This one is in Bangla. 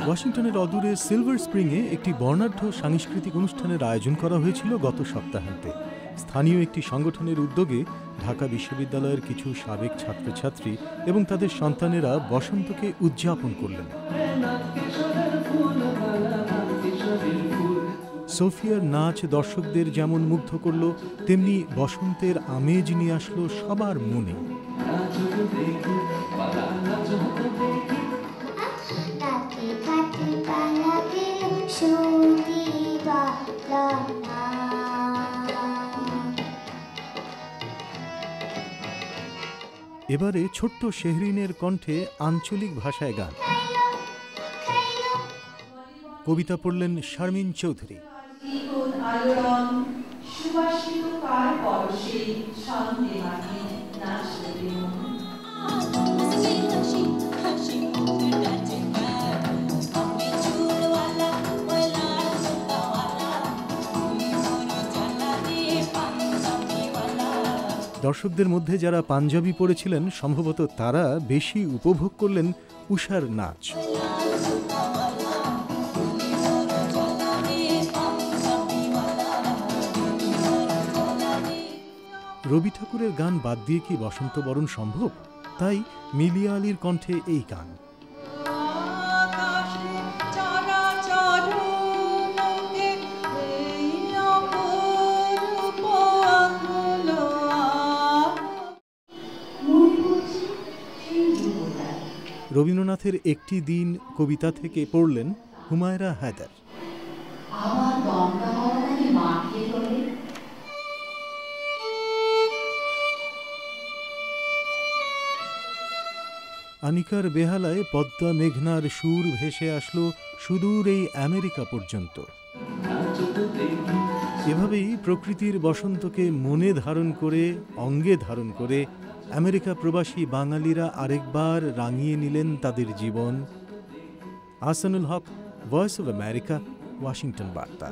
ওয়াশিংটনের অদূরে সিলভার স্প্রিংয়ে একটি বর্ণাঢ্য সাংস্কৃতিক অনুষ্ঠানের আয়োজন করা হয়েছিল গত সপ্তাহান্তে। স্থানীয় একটি সংগঠনের উদ্যোগে ঢাকা বিশ্ববিদ্যালয়ের কিছু সাবেক ছাত্রছাত্রী এবং তাদের সন্তানেরা বসন্তকে উদযাপন করলেন। সোফিয়ার নাচ দর্শকদের যেমন মুগ্ধ করল, তেমনি বসন্তের আমেজ নিয়ে আসলো সবার মনে। এবারে ছোট্ট শেহরিনের কণ্ঠে আঞ্চলিক ভাষায় গান। কবিতা পড়লেন শারমিন চৌধুরী। দর্শকদের মধ্যে যারা পাঞ্জাবি পরেছিলেন সম্ভবত তারা বেশি উপভোগ করলেন উষার নাচ। রবি ঠাকুরের গান বাদ দিয়ে কি বসন্ত বরণ সম্ভব? তাই মিলিয়া আলীর কণ্ঠে এই গান। রবীন্দ্রনাথের একটি দিন কবিতা থেকে পড়লেন হুমায়রা হায়দার। আনিকার বেহালায় পদ্মা মেঘনার সুর ভেসে আসলো সুদূর এই আমেরিকা পর্যন্ত। এভাবেই প্রকৃতির বসন্তকে মনে ধারণ করে, অঙ্গে ধারণ করে আমেরিকা প্রবাসী বাঙালিরা আরেকবার রাঙিয়ে নিলেন তাদের জীবন। আহসানুল হক, ভয়েস অব আমেরিকা, ওয়াশিংটন বার্তা।